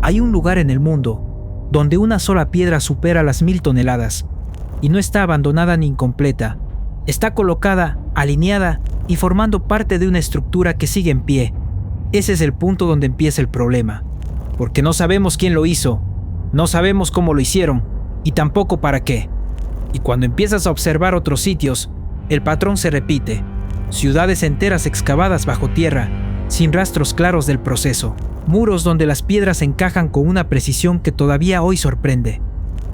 Hay un lugar en el mundo donde una sola piedra supera las 1000 toneladas y no está abandonada ni incompleta. Está colocada, alineada y formando parte de una estructura que sigue en pie. Ese es el punto donde empieza el problema, porque no sabemos quién lo hizo, no sabemos cómo lo hicieron y tampoco para qué. Y cuando empiezas a observar otros sitios, el patrón se repite. Ciudades enteras excavadas bajo tierra, sin rastros claros del proceso. Muros donde las piedras encajan con una precisión que todavía hoy sorprende.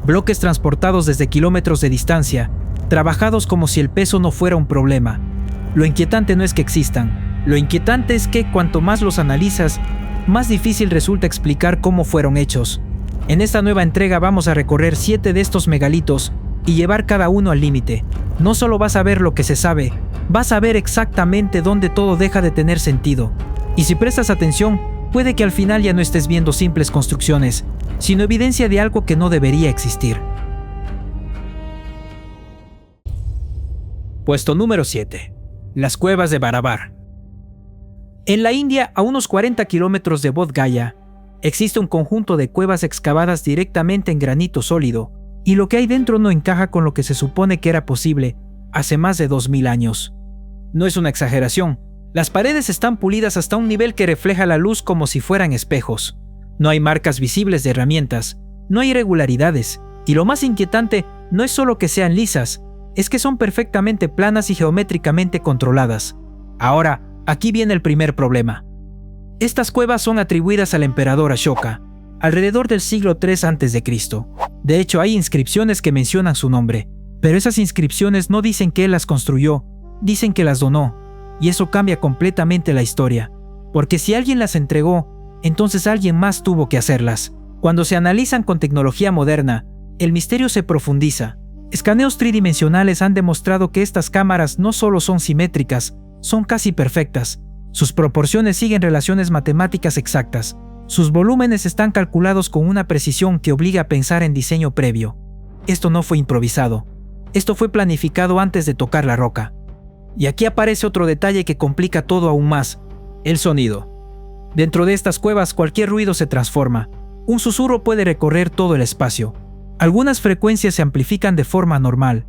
Bloques transportados desde kilómetros de distancia, trabajados como si el peso no fuera un problema. Lo inquietante no es que existan, lo inquietante es que cuanto más los analizas, más difícil resulta explicar cómo fueron hechos. En esta nueva entrega vamos a recorrer 7 de estos megalitos y llevar cada uno al límite. No solo vas a ver lo que se sabe, vas a ver exactamente dónde todo deja de tener sentido. Y si prestas atención, puede que al final ya no estés viendo simples construcciones, sino evidencia de algo que no debería existir. Puesto número 7. Las cuevas de Barabar. En la India, a unos 40 kilómetros de Bodh Gaya, existe un conjunto de cuevas excavadas directamente en granito sólido, y lo que hay dentro no encaja con lo que se supone que era posible hace más de 2000 años. No es una exageración. Las paredes están pulidas hasta un nivel que refleja la luz como si fueran espejos. No hay marcas visibles de herramientas, no hay irregularidades, y lo más inquietante no es solo que sean lisas, es que son perfectamente planas y geométricamente controladas. Ahora, aquí viene el primer problema. Estas cuevas son atribuidas al emperador Ashoka, alrededor del siglo III a.C. De hecho, hay inscripciones que mencionan su nombre, pero esas inscripciones no dicen que él las construyó, dicen que las donó, y eso cambia completamente la historia, porque si alguien las entregó, entonces alguien más tuvo que hacerlas. Cuando se analizan con tecnología moderna, el misterio se profundiza. Escaneos tridimensionales han demostrado que estas cámaras no solo son simétricas, son casi perfectas. Sus proporciones siguen relaciones matemáticas exactas. Sus volúmenes están calculados con una precisión que obliga a pensar en diseño previo. Esto no fue improvisado. Esto fue planificado antes de tocar la roca. Y aquí aparece otro detalle que complica todo aún más: el sonido. Dentro de estas cuevas cualquier ruido se transforma. Un susurro puede recorrer todo el espacio. Algunas frecuencias se amplifican de forma normal.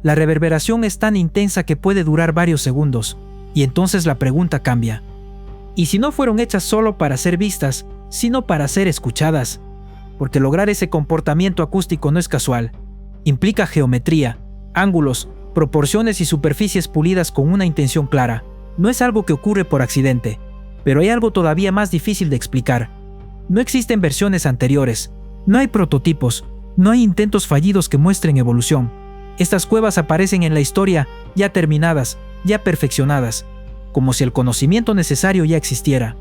La reverberación es tan intensa que puede durar varios segundos. Y entonces la pregunta cambia. ¿Y si no fueron hechas solo para ser vistas, sino para ser escuchadas? Porque lograr ese comportamiento acústico no es casual. Implica geometría, ángulos, proporciones y superficies pulidas con una intención clara. No es algo que ocurre por accidente. Pero hay algo todavía más difícil de explicar. No existen versiones anteriores, no hay prototipos, no hay intentos fallidos que muestren evolución. Estas cuevas aparecen en la historia ya terminadas, ya perfeccionadas, como si el conocimiento necesario ya existiera.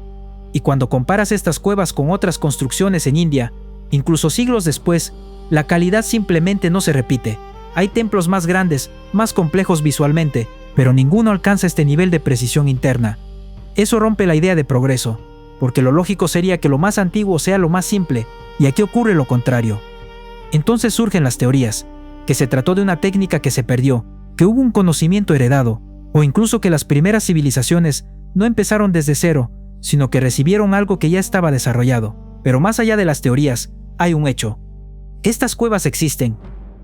Y cuando comparas estas cuevas con otras construcciones en India, incluso siglos después, la calidad simplemente no se repite. Hay templos más grandes, más complejos visualmente, pero ninguno alcanza este nivel de precisión interna. Eso rompe la idea de progreso, porque lo lógico sería que lo más antiguo sea lo más simple, y aquí ocurre lo contrario. Entonces surgen las teorías, que se trató de una técnica que se perdió, que hubo un conocimiento heredado, o incluso que las primeras civilizaciones no empezaron desde cero, sino que recibieron algo que ya estaba desarrollado. Pero más allá de las teorías, hay un hecho. Estas cuevas existen,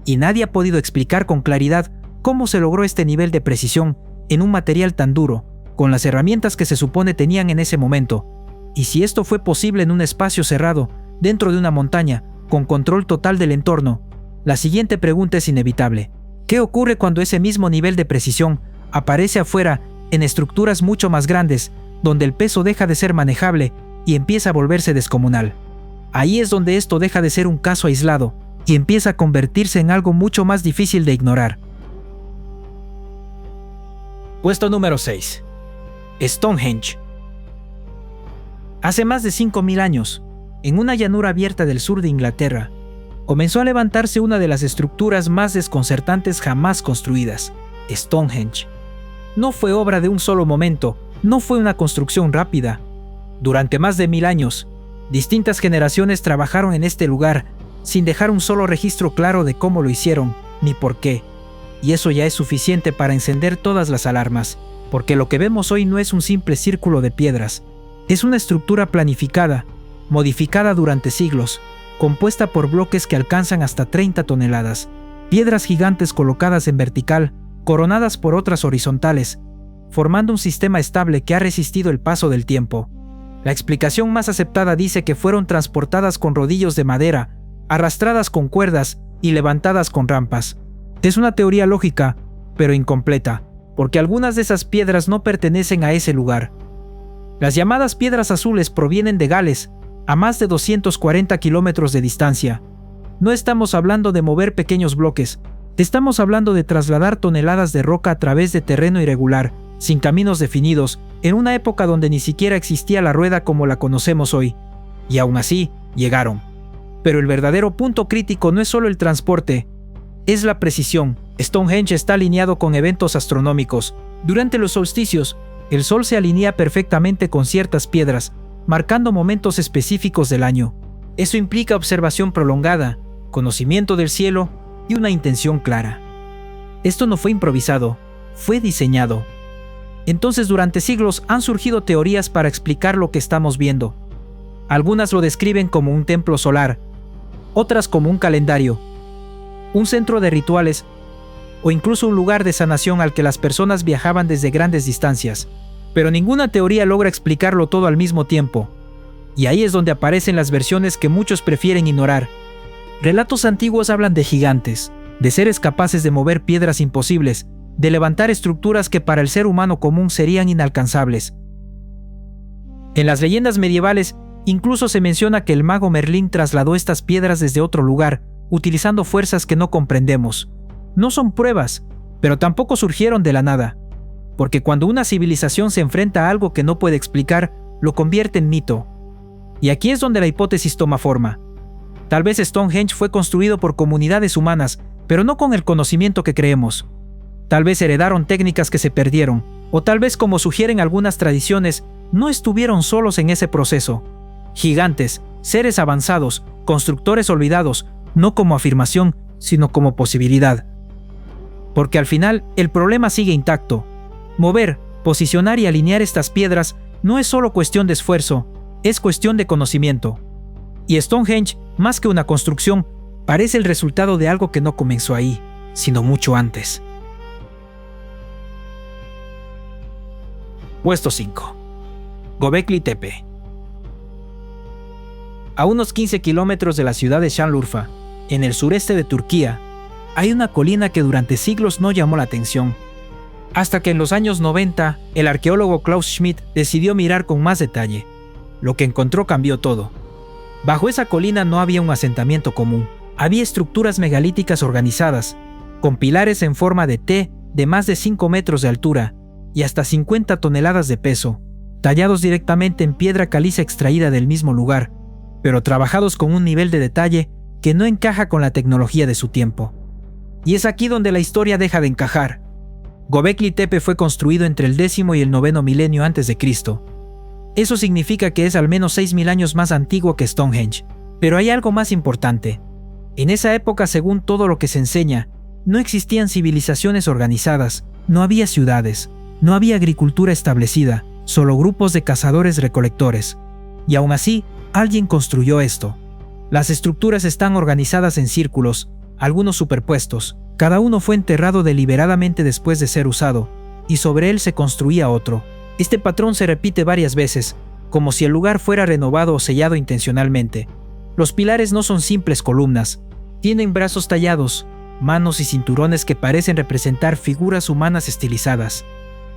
y nadie ha podido explicar con claridad cómo se logró este nivel de precisión en un material tan duro, con las herramientas que se supone tenían en ese momento. Y si esto fue posible en un espacio cerrado, dentro de una montaña, con control total del entorno, la siguiente pregunta es inevitable. ¿Qué ocurre cuando ese mismo nivel de precisión aparece afuera en estructuras mucho más grandes, donde el peso deja de ser manejable y empieza a volverse descomunal? Ahí es donde esto deja de ser un caso aislado y empieza a convertirse en algo mucho más difícil de ignorar. Puesto número 6. Stonehenge. Hace más de 5000 años, en una llanura abierta del sur de Inglaterra, comenzó a levantarse una de las estructuras más desconcertantes jamás construidas, Stonehenge. No fue obra de un solo momento, no fue una construcción rápida. Durante más de 1000 años, distintas generaciones trabajaron en este lugar sin dejar un solo registro claro de cómo lo hicieron ni por qué. Y eso ya es suficiente para encender todas las alarmas, porque lo que vemos hoy no es un simple círculo de piedras, es una estructura planificada, modificada durante siglos, compuesta por bloques que alcanzan hasta 30 toneladas, piedras gigantes colocadas en vertical, coronadas por otras horizontales, formando un sistema estable que ha resistido el paso del tiempo. La explicación más aceptada dice que fueron transportadas con rodillos de madera, arrastradas con cuerdas y levantadas con rampas. Es una teoría lógica, pero incompleta, porque algunas de esas piedras no pertenecen a ese lugar. Las llamadas piedras azules provienen de Gales, a más de 240 kilómetros de distancia. No estamos hablando de mover pequeños bloques, estamos hablando de trasladar toneladas de roca a través de terreno irregular, sin caminos definidos, en una época donde ni siquiera existía la rueda como la conocemos hoy. Y aún así, llegaron. Pero el verdadero punto crítico no es solo el transporte, es la precisión. Stonehenge está alineado con eventos astronómicos. Durante los solsticios, el Sol se alinea perfectamente con ciertas piedras, marcando momentos específicos del año. Eso implica observación prolongada, conocimiento del cielo y una intención clara. Esto no fue improvisado, fue diseñado. Entonces, durante siglos han surgido teorías para explicar lo que estamos viendo. Algunas lo describen como un templo solar, otras como un calendario, un centro de rituales o incluso un lugar de sanación al que las personas viajaban desde grandes distancias. Pero ninguna teoría logra explicarlo todo al mismo tiempo. Y ahí es donde aparecen las versiones que muchos prefieren ignorar. Relatos antiguos hablan de gigantes, de seres capaces de mover piedras imposibles, de levantar estructuras que para el ser humano común serían inalcanzables. En las leyendas medievales, incluso se menciona que el mago Merlín trasladó estas piedras desde otro lugar, utilizando fuerzas que no comprendemos. No son pruebas, pero tampoco surgieron de la nada. Porque cuando una civilización se enfrenta a algo que no puede explicar, lo convierte en mito. Y aquí es donde la hipótesis toma forma. Tal vez Stonehenge fue construido por comunidades humanas, pero no con el conocimiento que creemos. Tal vez heredaron técnicas que se perdieron, o tal vez, como sugieren algunas tradiciones, no estuvieron solos en ese proceso. Gigantes, seres avanzados, constructores olvidados, no como afirmación, sino como posibilidad. Porque al final, el problema sigue intacto. Mover, posicionar y alinear estas piedras no es solo cuestión de esfuerzo, es cuestión de conocimiento. Y Stonehenge, más que una construcción, parece el resultado de algo que no comenzó ahí, sino mucho antes. Puesto 5. Göbekli Tepe. A unos 15 kilómetros de la ciudad de Şanlıurfa, en el sureste de Turquía, hay una colina que durante siglos no llamó la atención. Hasta que en los años 90, el arqueólogo Klaus Schmidt decidió mirar con más detalle. Lo que encontró cambió todo. Bajo esa colina no había un asentamiento común. Había estructuras megalíticas organizadas, con pilares en forma de T de más de 5 metros de altura y hasta 50 toneladas de peso, tallados directamente en piedra caliza extraída del mismo lugar, pero trabajados con un nivel de detalle que no encaja con la tecnología de su tiempo. Y es aquí donde la historia deja de encajar. Göbekli Tepe fue construido entre el 10º y el 9º milenio antes de Cristo. Eso significa que es al menos 6.000 años más antiguo que Stonehenge. Pero hay algo más importante. En esa época, según todo lo que se enseña, no existían civilizaciones organizadas, no había ciudades, no había agricultura establecida, solo grupos de cazadores-recolectores. Y aún así, alguien construyó esto. Las estructuras están organizadas en círculos, algunos superpuestos. Cada uno fue enterrado deliberadamente después de ser usado, y sobre él se construía otro. Este patrón se repite varias veces, como si el lugar fuera renovado o sellado intencionalmente. Los pilares no son simples columnas, tienen brazos tallados, manos y cinturones que parecen representar figuras humanas estilizadas.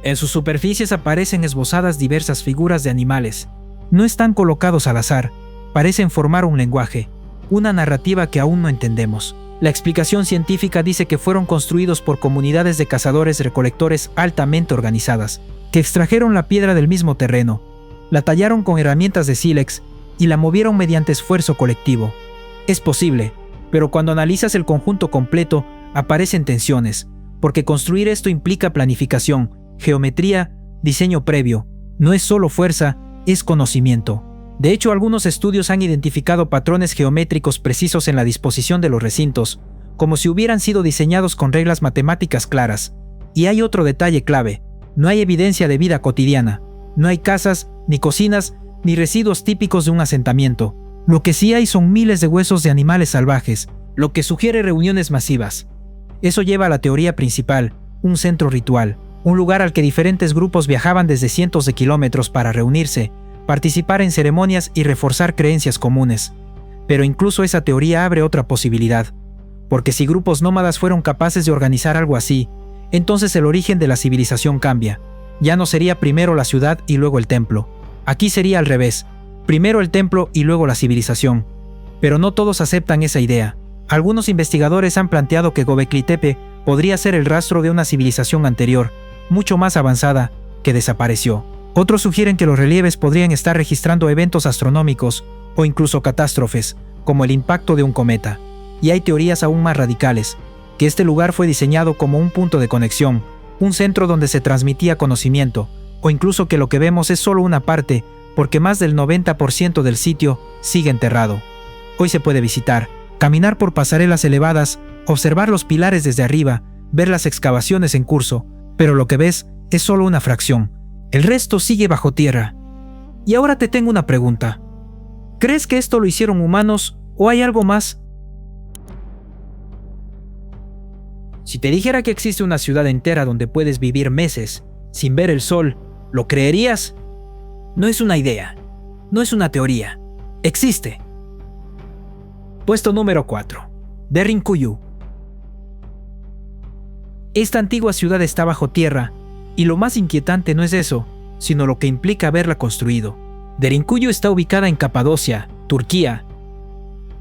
En sus superficies aparecen esbozadas diversas figuras de animales. No están colocados al azar, parecen formar un lenguaje, una narrativa que aún no entendemos. La explicación científica dice que fueron construidos por comunidades de cazadores-recolectores altamente organizadas, que extrajeron la piedra del mismo terreno, la tallaron con herramientas de sílex y la movieron mediante esfuerzo colectivo. Es posible, pero cuando analizas el conjunto completo, aparecen tensiones, porque construir esto implica planificación, geometría, diseño previo. No es solo fuerza, es conocimiento. De hecho, algunos estudios han identificado patrones geométricos precisos en la disposición de los recintos, como si hubieran sido diseñados con reglas matemáticas claras. Y hay otro detalle clave: no hay evidencia de vida cotidiana. No hay casas, ni cocinas, ni residuos típicos de un asentamiento. Lo que sí hay son miles de huesos de animales salvajes, lo que sugiere reuniones masivas. Eso lleva a la teoría principal, un centro ritual, un lugar al que diferentes grupos viajaban desde cientos de kilómetros para reunirse, participar en ceremonias y reforzar creencias comunes. Pero incluso esa teoría abre otra posibilidad, porque si grupos nómadas fueron capaces de organizar algo así, entonces el origen de la civilización cambia. Ya no sería primero la ciudad y luego el templo. Aquí sería al revés, primero el templo y luego la civilización. Pero no todos aceptan esa idea. Algunos investigadores han planteado que Göbekli Tepe podría ser el rastro de una civilización anterior, mucho más avanzada, que desapareció. Otros sugieren que los relieves podrían estar registrando eventos astronómicos o incluso catástrofes, como el impacto de un cometa. Y hay teorías aún más radicales, que este lugar fue diseñado como un punto de conexión, un centro donde se transmitía conocimiento, o incluso que lo que vemos es solo una parte, porque más del 90% del sitio sigue enterrado. Hoy se puede visitar, caminar por pasarelas elevadas, observar los pilares desde arriba, ver las excavaciones en curso, pero lo que ves es solo una fracción. El resto sigue bajo tierra. Y ahora te tengo una pregunta. ¿Crees que esto lo hicieron humanos o hay algo más? Si te dijera que existe una ciudad entera donde puedes vivir meses sin ver el sol, ¿lo creerías? No es una idea, no es una teoría, existe. Puesto número 4. Derinkuyu. Esta antigua ciudad está bajo tierra, y lo más inquietante no es eso, sino lo que implica haberla construido. Derinkuyu está ubicada en Capadocia, Turquía.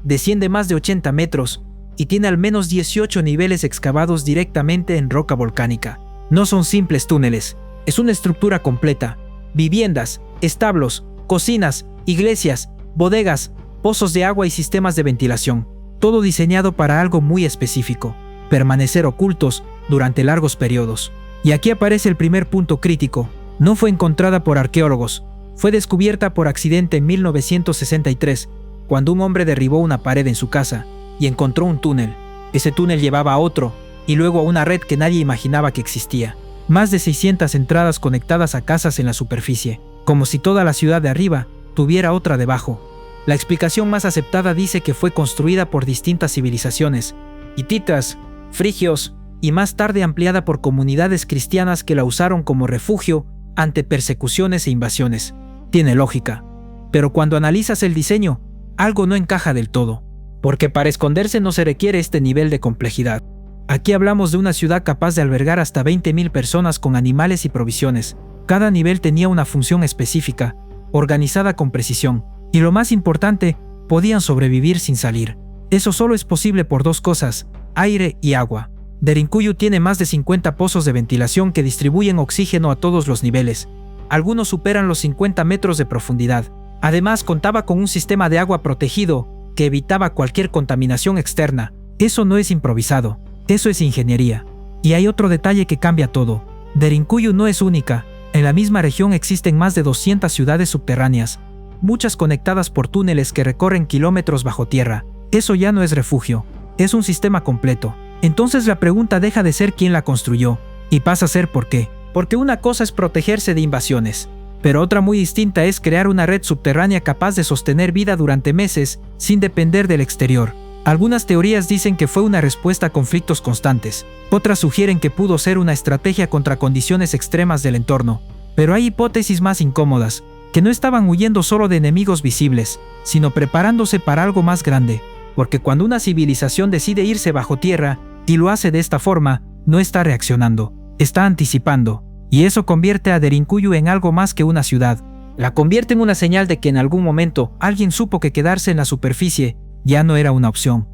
Desciende más de 80 metros y tiene al menos 18 niveles excavados directamente en roca volcánica. No son simples túneles, es una estructura completa. Viviendas, establos, cocinas, iglesias, bodegas, pozos de agua y sistemas de ventilación. Todo diseñado para algo muy específico: permanecer ocultos durante largos periodos. Y aquí aparece el primer punto crítico. No fue encontrada por arqueólogos. Fue descubierta por accidente en 1963, cuando un hombre derribó una pared en su casa y encontró un túnel. Ese túnel llevaba a otro, y luego a una red que nadie imaginaba que existía. Más de 600 entradas conectadas a casas en la superficie, como si toda la ciudad de arriba tuviera otra debajo. La explicación más aceptada dice que fue construida por distintas civilizaciones, hititas, frigios, y más tarde ampliada por comunidades cristianas que la usaron como refugio ante persecuciones e invasiones. Tiene lógica, pero cuando analizas el diseño, algo no encaja del todo, porque para esconderse no se requiere este nivel de complejidad. Aquí hablamos de una ciudad capaz de albergar hasta 20.000 personas con animales y provisiones. Cada nivel tenía una función específica, organizada con precisión, y lo más importante, podían sobrevivir sin salir. Eso solo es posible por dos cosas: aire y agua. Derinkuyu tiene más de 50 pozos de ventilación que distribuyen oxígeno a todos los niveles. Algunos superan los 50 metros de profundidad. Además, contaba con un sistema de agua protegido que evitaba cualquier contaminación externa. Eso no es improvisado, eso es ingeniería. Y hay otro detalle que cambia todo. Derinkuyu no es única. En la misma región existen más de 200 ciudades subterráneas, muchas conectadas por túneles que recorren kilómetros bajo tierra. Eso ya no es refugio, es un sistema completo. Entonces la pregunta deja de ser quién la construyó y pasa a ser por qué. Porque una cosa es protegerse de invasiones, pero otra muy distinta es crear una red subterránea capaz de sostener vida durante meses sin depender del exterior. Algunas teorías dicen que fue una respuesta a conflictos constantes, otras sugieren que pudo ser una estrategia contra condiciones extremas del entorno. Pero hay hipótesis más incómodas, que no estaban huyendo solo de enemigos visibles, sino preparándose para algo más grande. Porque cuando una civilización decide irse bajo tierra, y lo hace de esta forma, no está reaccionando, está anticipando. Y eso convierte a Derinkuyu en algo más que una ciudad. La convierte en una señal de que en algún momento alguien supo que quedarse en la superficie ya no era una opción.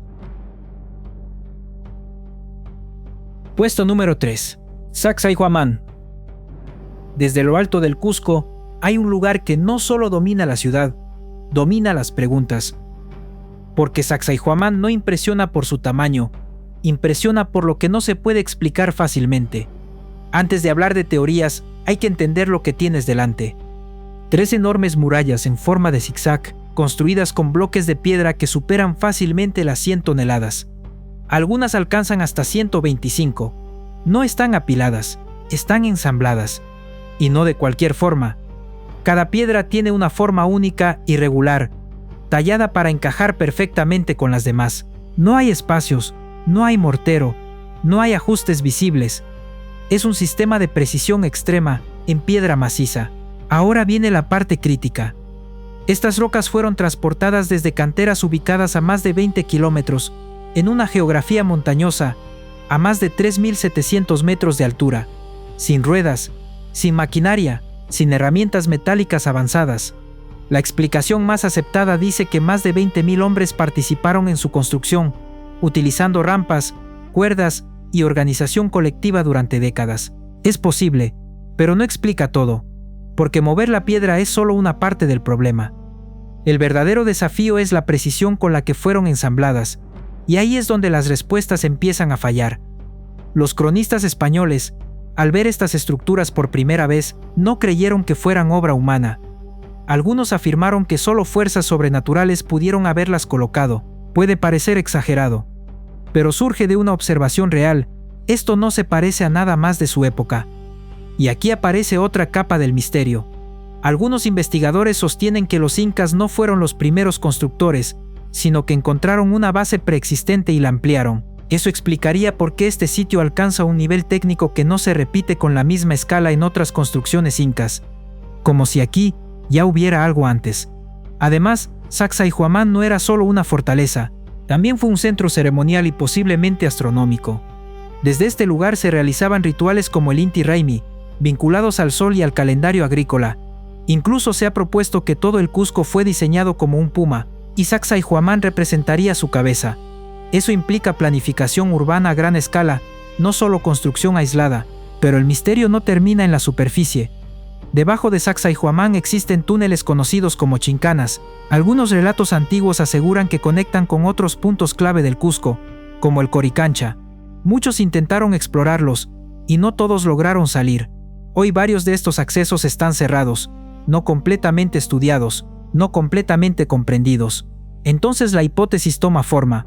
Puesto número 3. Sacsayhuamán. Desde lo alto del Cusco, hay un lugar que no solo domina la ciudad, domina las preguntas. Porque Sacsayhuamán no impresiona por su tamaño, impresiona por lo que no se puede explicar fácilmente. Antes de hablar de teorías, hay que entender lo que tienes delante. 3 enormes murallas en forma de zigzag, construidas con bloques de piedra que superan fácilmente las 100 toneladas. Algunas alcanzan hasta 125. No están apiladas, están ensambladas. Y no de cualquier forma. Cada piedra tiene una forma única y regular, tallada para encajar perfectamente con las demás. No hay espacios, no hay mortero, no hay ajustes visibles. Es un sistema de precisión extrema en piedra maciza. Ahora viene la parte crítica. Estas rocas fueron transportadas desde canteras ubicadas a más de 20 kilómetros, en una geografía montañosa, a más de 3.700 metros de altura, sin ruedas, sin maquinaria, sin herramientas metálicas avanzadas. La explicación más aceptada dice que más de 20.000 hombres participaron en su construcción, utilizando rampas, cuerdas y organización colectiva durante décadas. Es posible, pero no explica todo, porque mover la piedra es solo una parte del problema. El verdadero desafío es la precisión con la que fueron ensambladas, y ahí es donde las respuestas empiezan a fallar. Los cronistas españoles, al ver estas estructuras por primera vez, no creyeron que fueran obra humana. Algunos afirmaron que solo fuerzas sobrenaturales pudieron haberlas colocado. Puede parecer exagerado, pero surge de una observación real. Esto no se parece a nada más de su época. Y aquí aparece otra capa del misterio. Algunos investigadores sostienen que los incas no fueron los primeros constructores, sino que encontraron una base preexistente y la ampliaron. Eso explicaría por qué este sitio alcanza un nivel técnico que no se repite con la misma escala en otras construcciones incas, como si aquí ya hubiera algo antes. Además, Sacsayhuamán no era solo una fortaleza, también fue un centro ceremonial y posiblemente astronómico. Desde este lugar se realizaban rituales como el Inti Raymi, vinculados al sol y al calendario agrícola. Incluso se ha propuesto que todo el Cusco fue diseñado como un puma, y Sacsayhuamán representaría su cabeza. Eso implica planificación urbana a gran escala, no solo construcción aislada, pero el misterio no termina en la superficie. Debajo de Sacsayhuamán existen túneles conocidos como chincanas. Algunos relatos antiguos aseguran que conectan con otros puntos clave del Cusco, como el Coricancha. Muchos intentaron explorarlos, y no todos lograron salir. Hoy varios de estos accesos están cerrados, no completamente estudiados, no completamente comprendidos. Entonces la hipótesis toma forma.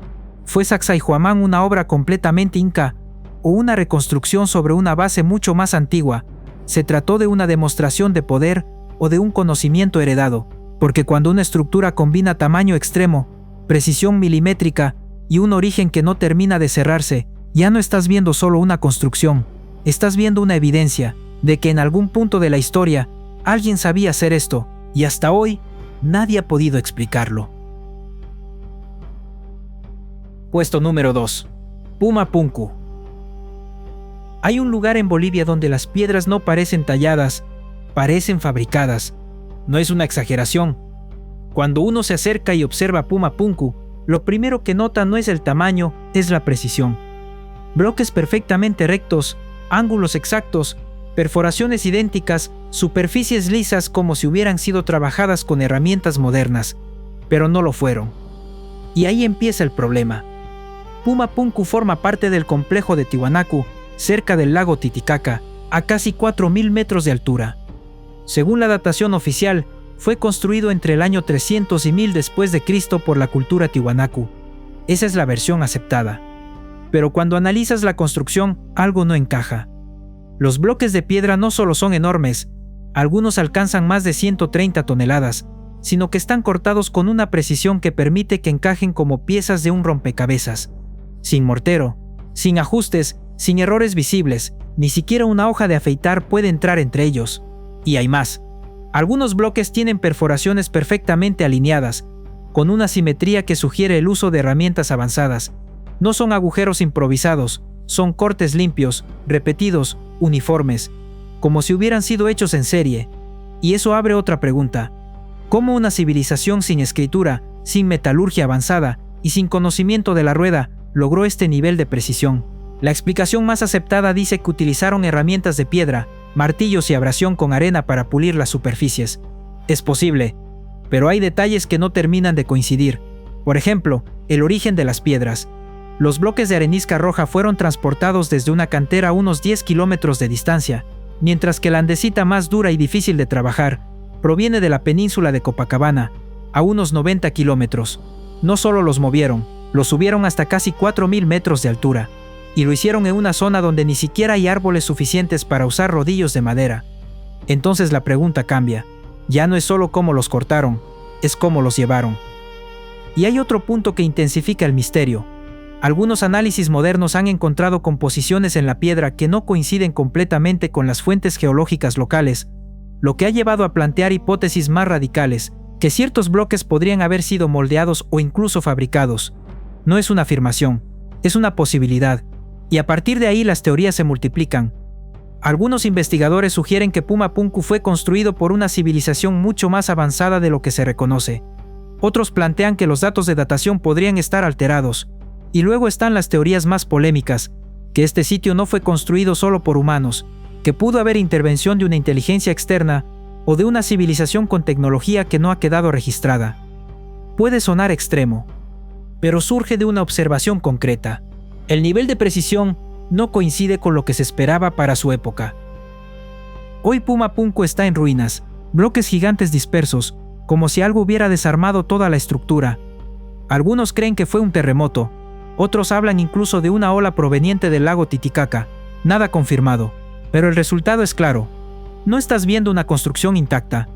¿Fue Sacsayhuamán una obra completamente inca, o una reconstrucción sobre una base mucho más antigua? ¿Se trató de una demostración de poder o de un conocimiento heredado? Porque cuando una estructura combina tamaño extremo, precisión milimétrica y un origen que no termina de cerrarse, ya no estás viendo solo una construcción, estás viendo una evidencia de que en algún punto de la historia alguien sabía hacer esto, y hasta hoy nadie ha podido explicarlo. Puesto número 2. Puma Punku. Hay un lugar en Bolivia donde las piedras no parecen talladas, parecen fabricadas. No es una exageración. Cuando uno se acerca y observa Puma Punku, lo primero que nota no es el tamaño, es la precisión. Bloques perfectamente rectos, ángulos exactos, perforaciones idénticas, superficies lisas como si hubieran sido trabajadas con herramientas modernas, pero no lo fueron. Y ahí empieza el problema. Puma Punku forma parte del complejo de Tiwanaku, cerca del lago Titicaca, a casi 4.000 metros de altura. Según la datación oficial, fue construido entre el año 300 y 1000 después de Cristo por la cultura Tiwanaku. Esa es la versión aceptada. Pero cuando analizas la construcción, algo no encaja. Los bloques de piedra no solo son enormes, algunos alcanzan más de 130 toneladas, sino que están cortados con una precisión que permite que encajen como piezas de un rompecabezas. Sin mortero, sin ajustes, sin errores visibles, ni siquiera una hoja de afeitar puede entrar entre ellos. Y hay más. Algunos bloques tienen perforaciones perfectamente alineadas, con una simetría que sugiere el uso de herramientas avanzadas. No son agujeros improvisados, son cortes limpios, repetidos, uniformes, como si hubieran sido hechos en serie. Y eso abre otra pregunta. ¿Cómo una civilización sin escritura, sin metalurgia avanzada y sin conocimiento de la rueda logró este nivel de precisión? La explicación más aceptada dice que utilizaron herramientas de piedra, martillos y abrasión con arena para pulir las superficies. Es posible, pero hay detalles que no terminan de coincidir. Por ejemplo, el origen de las piedras. Los bloques de arenisca roja fueron transportados desde una cantera a unos 10 kilómetros de distancia, mientras que la andesita más dura y difícil de trabajar proviene de la península de Copacabana, a unos 90 kilómetros. No solo los movieron, los subieron hasta casi 4.000 metros de altura, y lo hicieron en una zona donde ni siquiera hay árboles suficientes para usar rodillos de madera. Entonces la pregunta cambia. Ya no es solo cómo los cortaron, es cómo los llevaron. Y hay otro punto que intensifica el misterio. Algunos análisis modernos han encontrado composiciones en la piedra que no coinciden completamente con las fuentes geológicas locales, lo que ha llevado a plantear hipótesis más radicales, que ciertos bloques podrían haber sido moldeados o incluso fabricados. No es una afirmación, es una posibilidad, y a partir de ahí las teorías se multiplican. Algunos investigadores sugieren que Puma Punku fue construido por una civilización mucho más avanzada de lo que se reconoce. Otros plantean que los datos de datación podrían estar alterados. Y luego están las teorías más polémicas, que este sitio no fue construido solo por humanos, que pudo haber intervención de una inteligencia externa o de una civilización con tecnología que no ha quedado registrada. Puede sonar extremo, pero surge de una observación concreta. El nivel de precisión no coincide con lo que se esperaba para su época. Hoy Puma Punku está en ruinas, bloques gigantes dispersos, como si algo hubiera desarmado toda la estructura. Algunos creen que fue un terremoto, otros hablan incluso de una ola proveniente del lago Titicaca, nada confirmado, pero el resultado es claro. No estás viendo una construcción intacta,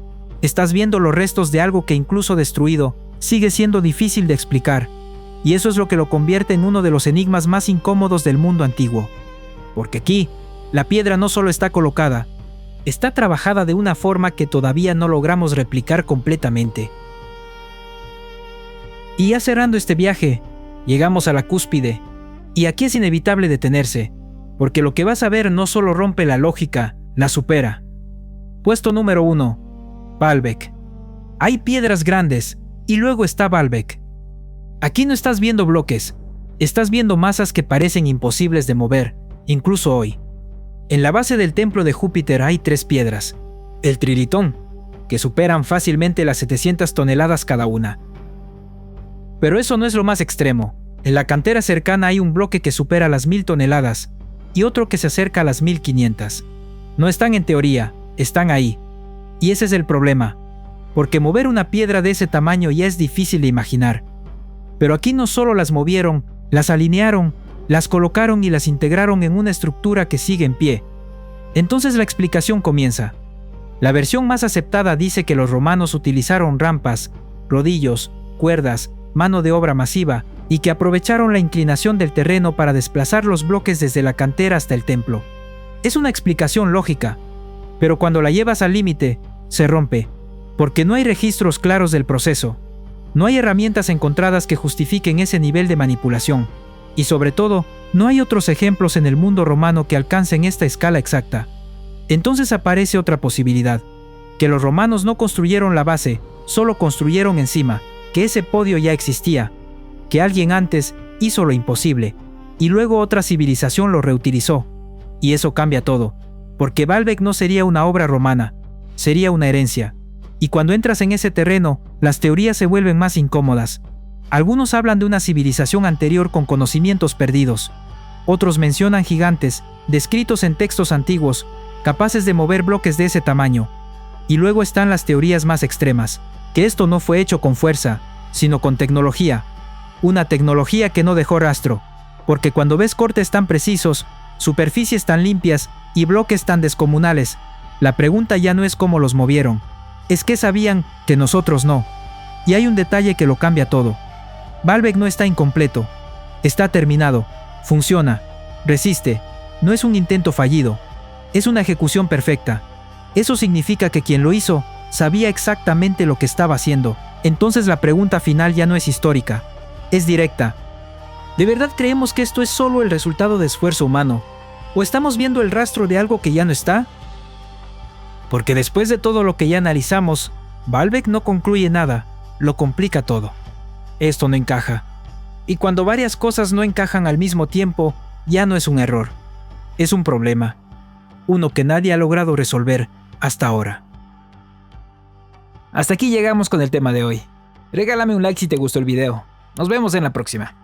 estás viendo los restos de algo que incluso destruido sigue siendo difícil de explicar, y eso es lo que lo convierte en uno de los enigmas más incómodos del mundo antiguo. Porque aquí, la piedra no solo está colocada, está trabajada de una forma que todavía no logramos replicar completamente. Y ya cerrando este viaje, llegamos a la cúspide, y aquí es inevitable detenerse, porque lo que vas a ver no solo rompe la lógica, la supera. Puesto número 1, Baalbek. Hay piedras grandes, y luego está Baalbek. Aquí no estás viendo bloques, estás viendo masas que parecen imposibles de mover, incluso hoy. En la base del templo de Júpiter hay 3 piedras, el trilitón, que superan fácilmente las 700 toneladas cada una. Pero eso no es lo más extremo. En la cantera cercana hay un bloque que supera las 1000 toneladas y otro que se acerca a las 1500. No están en teoría, están ahí. Y ese es el problema, porque mover una piedra de ese tamaño ya es difícil de imaginar. Pero aquí no solo las movieron, las alinearon, las colocaron y las integraron en una estructura que sigue en pie. Entonces la explicación comienza. La versión más aceptada dice que los romanos utilizaron rampas, rodillos, cuerdas, mano de obra masiva, y que aprovecharon la inclinación del terreno para desplazar los bloques desde la cantera hasta el templo. Es una explicación lógica, pero cuando la llevas al límite, se rompe, porque no hay registros claros del proceso. No hay herramientas encontradas que justifiquen ese nivel de manipulación, y sobre todo, no hay otros ejemplos en el mundo romano que alcancen esta escala exacta. Entonces aparece otra posibilidad, que los romanos no construyeron la base, solo construyeron encima, que ese podio ya existía, que alguien antes hizo lo imposible, y luego otra civilización lo reutilizó. Y eso cambia todo, porque Baalbek no sería una obra romana, sería una herencia. Y cuando entras en ese terreno, las teorías se vuelven más incómodas. Algunos hablan de una civilización anterior con conocimientos perdidos. Otros mencionan gigantes, descritos en textos antiguos, capaces de mover bloques de ese tamaño. Y luego están las teorías más extremas, que esto no fue hecho con fuerza, sino con tecnología. Una tecnología que no dejó rastro, porque cuando ves cortes tan precisos, superficies tan limpias y bloques tan descomunales, la pregunta ya no es cómo los movieron, es que sabían que nosotros no. Y hay un detalle que lo cambia todo. Baalbek no está incompleto, está terminado, funciona, resiste, no es un intento fallido, es una ejecución perfecta. Eso significa que quien lo hizo sabía exactamente lo que estaba haciendo. Entonces la pregunta final ya no es histórica, es directa. ¿De verdad creemos que esto es solo el resultado de esfuerzo humano? ¿O estamos viendo el rastro de algo que ya no está? Porque después de todo lo que ya analizamos, Baalbek no concluye nada, lo complica todo. Esto no encaja. Y cuando varias cosas no encajan al mismo tiempo, ya no es un error. Es un problema. Uno que nadie ha logrado resolver hasta ahora. Hasta aquí llegamos con el tema de hoy. Regálame un like si te gustó el video. Nos vemos en la próxima.